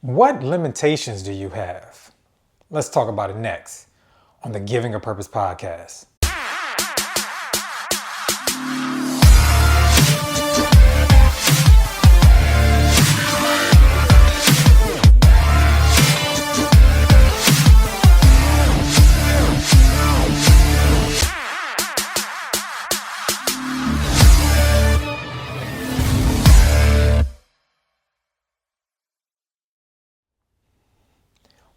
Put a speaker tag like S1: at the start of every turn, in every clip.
S1: What limitations do you have? Let's talk about it next on the Giving a Purpose podcast.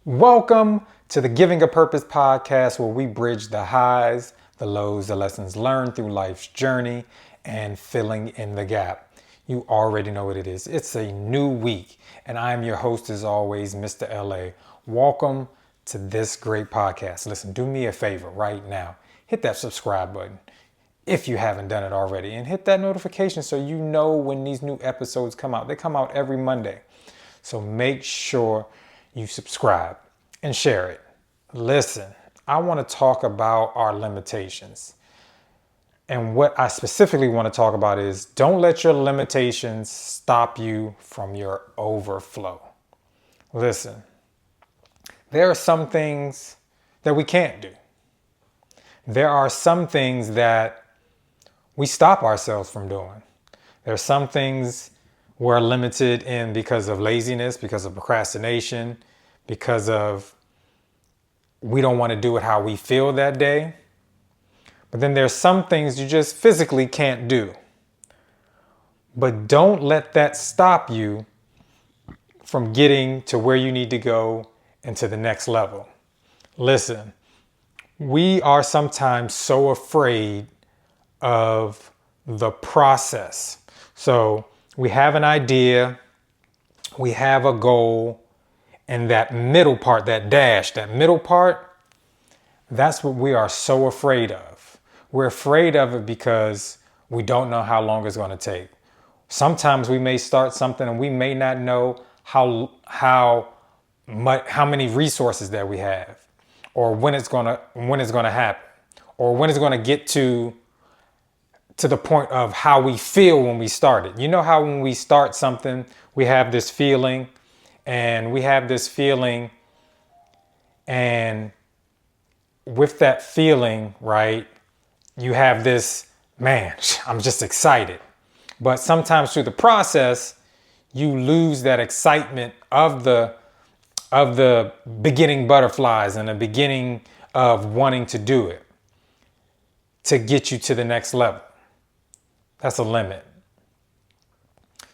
S1: Welcome to the Giving a Purpose podcast, where we bridge the highs, the lows, the lessons learned through life's journey, and filling in the gap. You already know what it is. It's a new week, and I'm your host as always, Mr. LA. Welcome to this great podcast. Listen, do me a favor right now. Hit that subscribe button if you haven't done it already, and hit that notification so you know when these new episodes come out. They come out every Monday. So make sure you subscribe and share it. Listen, I want to talk about our limitations. And what I specifically want to talk about is don't let your limitations stop you from your overflow. Listen, there are some things that we can't do. There are some things that we stop ourselves from doing. There are some things we're limited in because of laziness, because of procrastination, because of we don't want to do it how we feel that day. But then there's some things you just physically can't do. But don't let that stop you from getting to where you need to go and to the next level. Listen, we are sometimes so afraid of the process. So we have an idea, we have a goal, and that middle part, that dash, that middle part, that's what we are so afraid of. We're afraid of it because we don't know how long it's going to take. Sometimes we may start something and we may not know how many resources that we have, or when it's going to happen, or when it's going to get to the point of how we feel when we start it. You know how when we start something, we have this feeling, and with that feeling, right, you have this, man, I'm just excited. But sometimes through the process, you lose that excitement of the beginning butterflies and the beginning of wanting to do it to get you to the next level. That's a limit.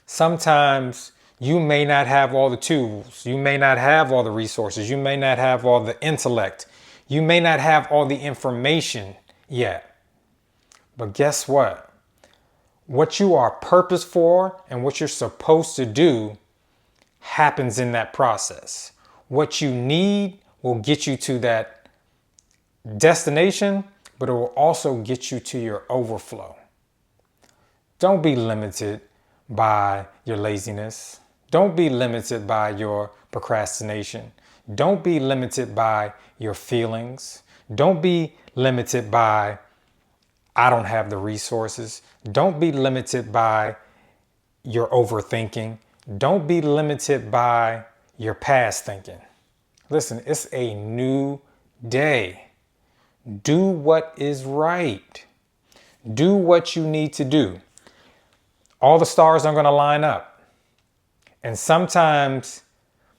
S1: Sometimes you may not have all the tools. You may not have all the resources. You may not have all the intellect. You may not have all the information yet. But guess what? What you are purposed for and what you're supposed to do happens in that process. What you need will get you to that destination, but it will also get you to your overflow. Don't be limited by your laziness. Don't be limited by your procrastination. Don't be limited by your feelings. Don't be limited by, I don't have the resources. Don't be limited by your overthinking. Don't be limited by your past thinking. Listen, it's a new day. Do what is right. Do what you need to do. All the stars aren't going to line up. And sometimes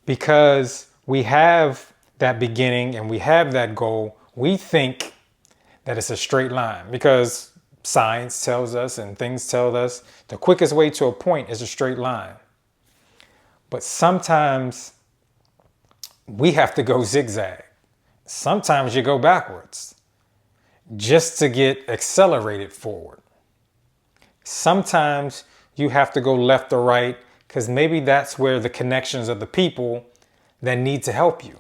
S1: because we have that beginning and we have that goal, we think that it's a straight line, because science tells us and things tell us the quickest way to a point is a straight line. But sometimes we have to go zigzag. Sometimes you go backwards just to get accelerated forward. Sometimes you have to go left or right because maybe that's where the connections of the people that need to help you.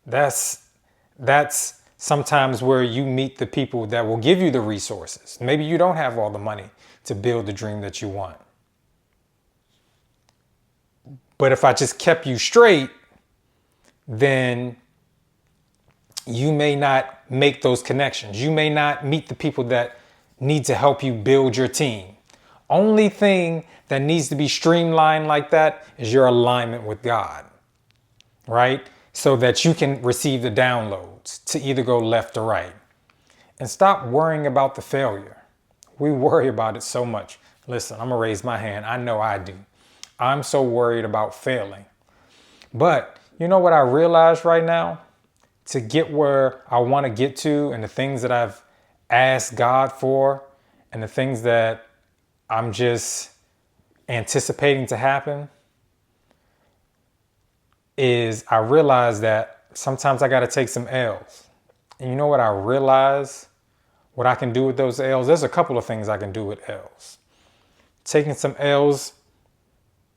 S1: That's sometimes where you meet the people that will give you the resources. Maybe you don't have all the money to build the dream that you want. But if I just kept you straight, then you may not make those connections. You may not meet the people that need to help you build your team. Only thing that needs to be streamlined like that is your alignment with God, right? So that you can receive the downloads to either go left or right. And stop worrying about the failure. We worry about it so much. Listen, I'm gonna raise my hand. I know I do. I'm so worried about failing. But you know what I realize right now? To get where I want to get to and the things that I've asked God for and the things that I'm just anticipating to happen is I realize that sometimes I got to take some L's. And you know what I realize? What I can do with those L's? There's a couple of things I can do with L's. Taking some L's,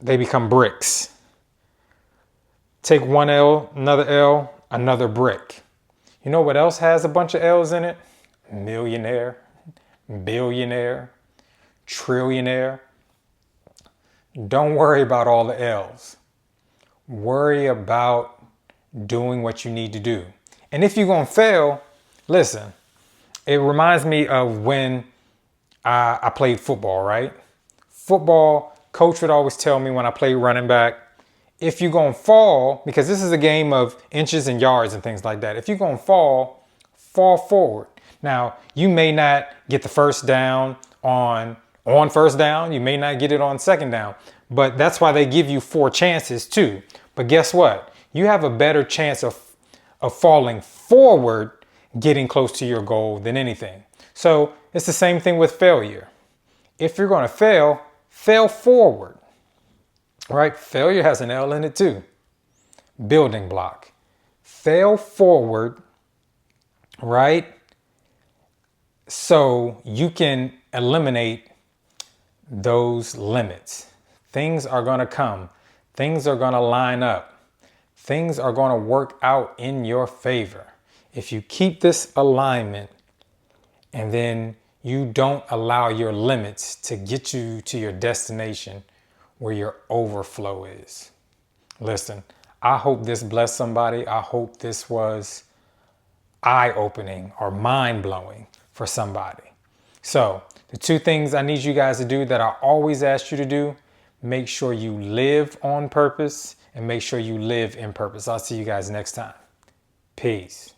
S1: they become bricks. Take one L, another brick. You know what else has a bunch of L's in it? Millionaire, billionaire, trillionaire. Don't worry about all the L's. Worry about doing what you need to do. And if you're going to fail, listen, it reminds me of when I played football, right? Football, coach would always tell me when I played running back, if you're going to fall, because this is a game of inches and yards and things like that. If you're going to fall forward. Now, you may not get the first down on first down. You may not get it on second down. But that's why they give you 4 chances too. But guess what? You have a better chance of falling forward, getting close to your goal than anything. So it's the same thing with failure. If you're going to fail forward. Right? Failure has an L in it too. Building block. Fail forward, right? So you can eliminate those limits. Things are going to come. Things are going to line up. Things are going to work out in your favor. If you keep this alignment and then you don't allow your limits to get you to your destination where your overflow is. Listen, I hope this blessed somebody. I hope this was eye-opening or mind-blowing for somebody. So the 2 things I need you guys to do that I always ask you to do, make sure you live on purpose and make sure you live in purpose. I'll see you guys next time. Peace.